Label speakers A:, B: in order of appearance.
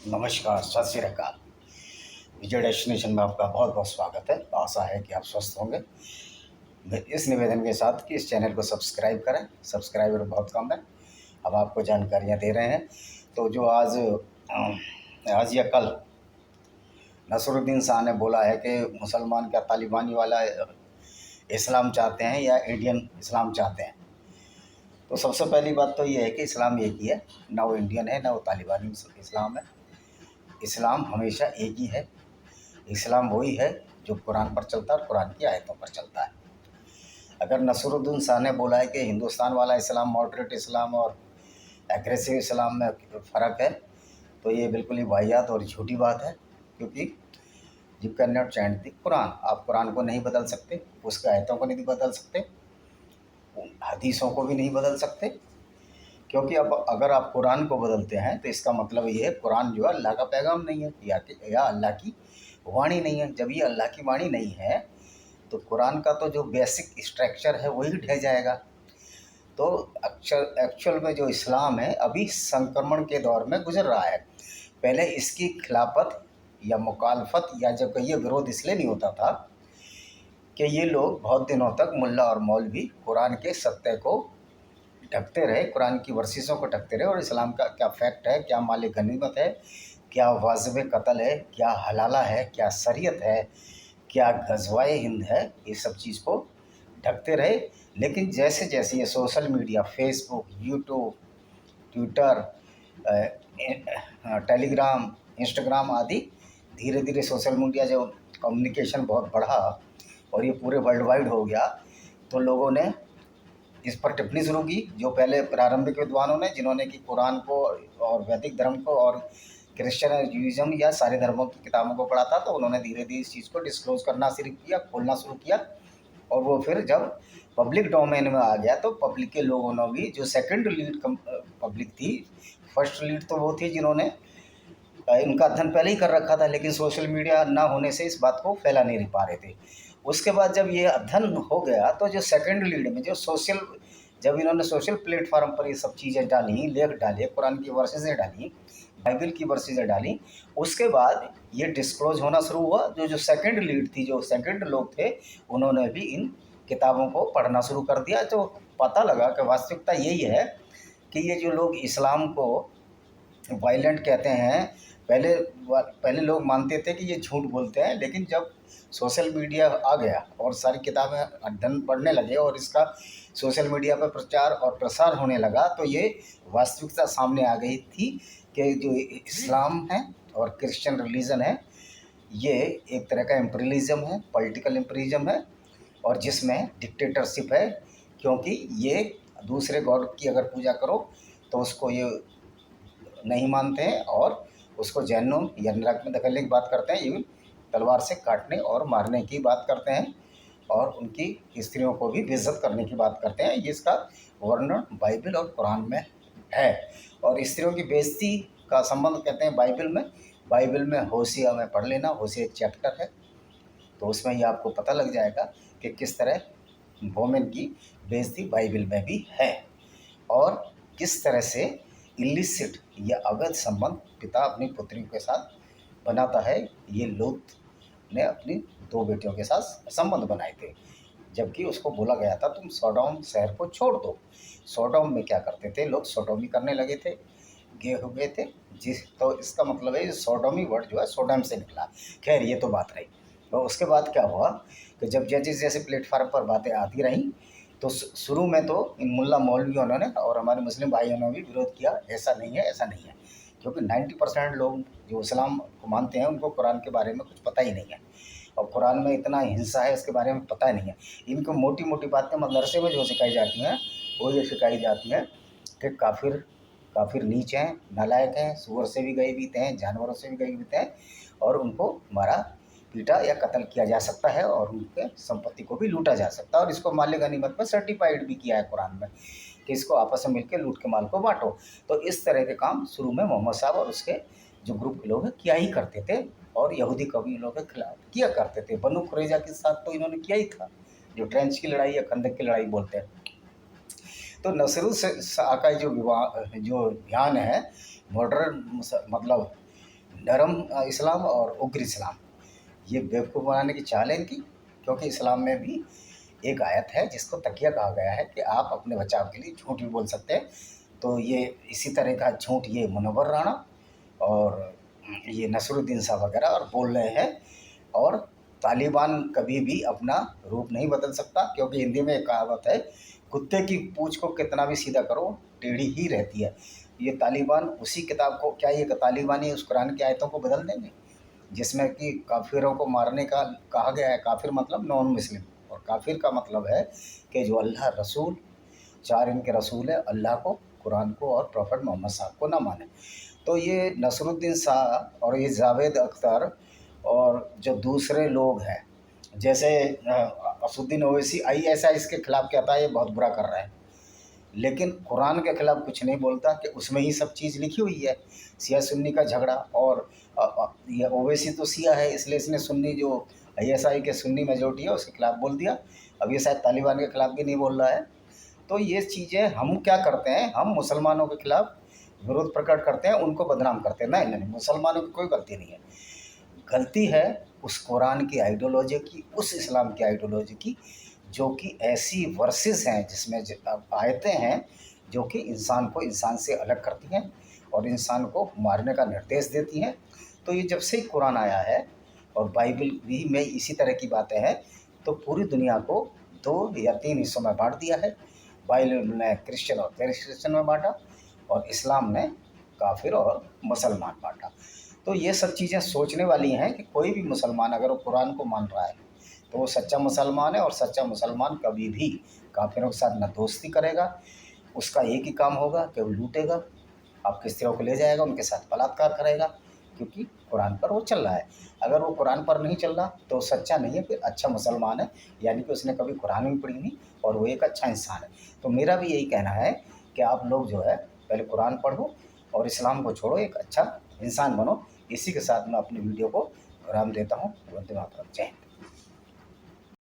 A: नमस्कार, सत श्री अकाल। विजय डेस्टिनेशन में आपका बहुत बहुत स्वागत है। आशा है कि आप स्वस्थ होंगे। मैं इस निवेदन के साथ कि इस चैनल को सब्सक्राइब करें। सब्सक्राइबर बहुत कम है, हम आपको जानकारियाँ दे रहे हैं। तो जो आज या कल नसरुद्दीन शाह ने बोला है कि मुसलमान क्या तालिबानी वाला इस्लाम चाहते हैं या इंडियन इस्लाम चाहते हैं। तो सबसे पहली बात तो ये है कि इस्लाम एक ही है, ना वो इंडियन है ना वो तालिबानी इस्लाम है। इस्लाम हमेशा एक ही है। इस्लाम वही है जो कुरान पर चलता है और कुरान की आयतों पर चलता है। अगर नसरुद्दीन शाह ने बोला है कि हिंदुस्तान वाला इस्लाम मॉडरेट इस्लाम और एग्रेसिव इस्लाम में फ़र्क है, तो ये बिल्कुल ही वाहियात और झूठी बात है। क्योंकि you can not change the Quran. आप कुरान को नहीं बदल सकते, उसके आयतों को नहीं बदल सकते, हदीसों को भी नहीं बदल सकते। क्योंकि अब अगर आप कुरान को बदलते हैं तो इसका मतलब ये है कुरान जो है अल्लाह का पैगाम नहीं है या अल्लाह की वाणी नहीं है। जब ये अल्लाह की वाणी नहीं है तो कुरान का तो जो बेसिक स्ट्रक्चर है वही ढह जाएगा। तो एक्चुअल में जो इस्लाम है अभी संक्रमण के दौर में गुजर रहा है। पहले इसकी खिलाफत या मुखालफत या जब कहिए विरोध इसलिए नहीं होता था कि ये लोग बहुत दिनों तक मुल्ला और मौलवी कुरान के सत्य को ढकते रहे, कुरान की वर्जिशों को ढकते रहे और इस्लाम का क्या फ़ैक्ट है, क्या माल गनीमत है, क्या वाजिब कत्ल है, क्या हलाला है, क्या शरीयत है, क्या गज़वाए हिंद है, ये सब चीज़ को ढकते रहे। लेकिन जैसे जैसे ये social media Facebook, YouTube, Twitter, Telegram, Instagram आदि धीरे धीरे सोशल मीडिया जो कम्युनिकेशन बहुत बढ़ा और ये पूरे वर्ल्ड वाइड हो गया, तो लोगों ने इस पर टिप्पणी शुरू की। जो पहले प्रारंभिक विद्वानों ने जिन्होंने कि कुरान को और वैदिक धर्म को और क्रिश्चियन जूइज़्म या सारे धर्मों की किताबों को पढ़ा था, तो उन्होंने धीरे धीरे इस चीज़ को डिस्क्लोज़ करना शुरू किया, खोलना शुरू किया। और वो फिर जब पब्लिक डोमेन में आ गया तो पब्लिक के लोगों ने भी जो सेकंड लीड पब्लिक थी, फर्स्ट लीड तो वो थी जिन्होंने इनका अध्ययन पहले ही कर रखा था, लेकिन सोशल मीडिया ना होने से इस बात को फैला नहीं पा रहे थे। उसके बाद जब ये अध्ययन हो गया तो जो सेकंड लीड में जो जब इन्होंने सोशल प्लेटफार्म पर ये सब चीज़ें डाली, लेख डाले, कुरान की वर्सेज़ें डाली, बाइबल की वर्सेज़ें डाली, उसके बाद ये डिस्क्लोज होना शुरू हुआ। जो सेकंड लीड थी, जो सेकंड लोग थे, उन्होंने भी इन किताबों को पढ़ना शुरू कर दिया। तो पता लगा कि वास्तविकता यही है कि ये जो लोग इस्लाम को वायलेंट कहते हैं, पहले लोग मानते थे कि ये झूठ बोलते हैं, लेकिन जब सोशल मीडिया आ गया और सारी किताबें अध्ययन पढ़ने लगे और इसका सोशल मीडिया पर प्रचार और प्रसार होने लगा, तो ये वास्तविकता सामने आ गई थी कि जो इस्लाम है और क्रिश्चियन रिलीजन है, ये एक तरह का इम्पीरियलिज्म है, पॉलिटिकल इम्पीरियलिज्म है और जिसमें डिक्टेटरशिप है। क्योंकि ये दूसरे गॉड की अगर पूजा करो तो उसको ये नहीं मानते हैं और उसको जहन्नुम या नरक में धकेलने की बात करते हैं, इवन तलवार से काटने और मारने की बात करते हैं और उनकी स्त्रियों को भी बेइज्जत करने की बात करते हैं। ये इसका वर्णन बाइबल और कुरान में है। और स्त्रियों की बेइज्जती का संबंध कहते हैं बाइबल में होशिया में पढ़ लेना, होशिया एक चैप्टर है, तो उसमें ये आपको पता लग जाएगा कि किस तरह वोमेन की बेइज्जती बाइबल में भी है और किस तरह से इलिसिट या अवैध संबंध पिता अपनी पुत्रियों के साथ बनाता है। ये लूत ने अपनी 2 बेटियों के साथ संबंध बनाए थे, जबकि उसको बोला गया था तुम सोडोम शहर को छोड़ दो। सोडोम में क्या करते थे लोग, सोडोमी करने लगे थे, गए हुए थे। तो इसका मतलब है सोडोमी वर्ड जो है सोडम से निकला। खैर ये तो बात रही। तो उसके बाद क्या हुआ कि जब जैसे प्लेटफार्म पर बातें आती रहीं, तो शुरू में तो इन मुल्ला मौलवियों ने और हमारे मुस्लिम भाइयों ने भी विरोध किया, ऐसा नहीं है, ऐसा नहीं है। क्योंकि 90% लोग जो इस्लाम को मानते हैं उनको कुरान के बारे में कुछ पता ही नहीं है और कुरान में इतना हिंसा है इसके बारे में पता ही नहीं है। इनको मोटी मोटी बातें मदरसे में जो सिखाई जाती हैं वो ये सिखाई जाती हैं कि काफिर नीच हैं, नालायक हैं, सूअर से भी गए बीते हैं, जानवरों से भी गए बीते हैं और उनको मारा पीटा या कत्ल किया जा सकता है और उनके संपत्ति को भी लूटा जा सकता है। और इसको माल गनीमत में सर्टिफाइड भी किया है कुरान में कि इसको आपस में मिलकर लूट के माल को बांटो। तो इस तरह के काम शुरू में मोहम्मद साहब और उसके जो ग्रुप के लोग हैं किया ही करते थे और यहूदी कबीलों के खिलाफ किया करते थे। बनु कुरैजा के साथ तो इन्होंने किया ही था, जो ट्रेंच की लड़ाई या खंदक की लड़ाई बोलते हैं। तो नसरुल शाह का जो ध्यान है मॉडर्न मतलब नरम इस्लाम और उग्र इस्लाम, ये बेवकूफ़ बनाने की चाल है इनकी। क्योंकि इस्लाम में भी एक आयत है जिसको तकिया कहा गया है कि आप अपने बचाव के लिए झूठ भी बोल सकते हैं। तो ये इसी तरह का झूठ ये मुनव्वर राणा और ये नसरुद्दीन शाह वगैरह और बोल रहे हैं। और तालिबान कभी भी अपना रूप नहीं बदल सकता, क्योंकि हिंदी में एक कहावत है, कुत्ते की पूँछ को कितना भी सीधा करो टेढ़ी ही रहती है। ये तालिबान उसी किताब को, क्या ये तालिबानी उस कुरान की आयतों को बदल देंगे जिसमें कि काफिरों को मारने का कहा गया है। काफिर मतलब नॉन मुस्लिम, और काफिर का मतलब है कि जो अल्लाह रसूल, चार इनके रसूल है, अल्लाह को, कुरान को और प्रॉफेट मोहम्मद साहब को ना माने। तो ये नसरुद्दीन शाह और ये जावेद अख्तर और जो दूसरे लोग हैं, जैसे असुद्दीन ओवैसी ISIS के खिलाफ कहता है ये बहुत बुरा कर रहा है, लेकिन कुरान के खिलाफ कुछ नहीं बोलता कि उसमें ही सब चीज़ लिखी हुई है। सिया सुन्नी का झगड़ा, और ये ओवैसी तो सिया है इसलिए इसने सुन्नी जो ISI के सुन्नी मेजोरिटी है उसके खिलाफ बोल दिया। अब ये शायद तालिबान के खिलाफ भी नहीं बोल रहा है। तो ये चीज़ें हम क्या करते हैं, हम मुसलमानों के खिलाफ विरोध प्रकट करते हैं, उनको बदनाम करते हैं। नहीं नहीं, मुसलमानों की कोई गलती नहीं है। गलती है उस कुरान की आइडियोलॉजी की, उस इस्लाम की आइडियोलॉजी की, जो कि ऐसी वर्सेस हैं जिसमें आयतें हैं जो कि इंसान को इंसान से अलग करती हैं और इंसान को मारने का निर्देश देती हैं। तो ये जब से ही कुरान आया है और बाइबल भी में इसी तरह की बातें हैं, तो पूरी दुनिया को 2 या 3 हिस्सों में बांट दिया है। बाइबल ने क्रिश्चियन और गैर क्रिश्चियन में बांटा, और इस्लाम ने काफिर और मुसलमान बांटा। तो ये सब चीज़ें सोचने वाली हैं कि कोई भी मुसलमान अगर वो कुरान को मान रहा है तो वो सच्चा मुसलमान है, और सच्चा मुसलमान कभी भी काफिरों के साथ न दोस्ती करेगा। उसका एक ही काम होगा कि वो लूटेगा, आपकी स्त्रियों को ले जाएगा, उनके साथ बलात्कार करेगा, क्योंकि कुरान पर वो चल रहा है। अगर वो कुरान पर नहीं चल रहा तो सच्चा नहीं है, फिर अच्छा मुसलमान है, यानी कि उसने कभी कुरान भी पढ़ी नहीं और वो एक अच्छा इंसान है। तो मेरा भी यही कहना है कि आप लोग जो है पहले कुरान पढ़ो और इस्लाम को छोड़ो, एक अच्छा इंसान बनो। इसी के साथ मैं अपनी वीडियो को विराम देता हूँ। वंदे मातरम। जय हिंद।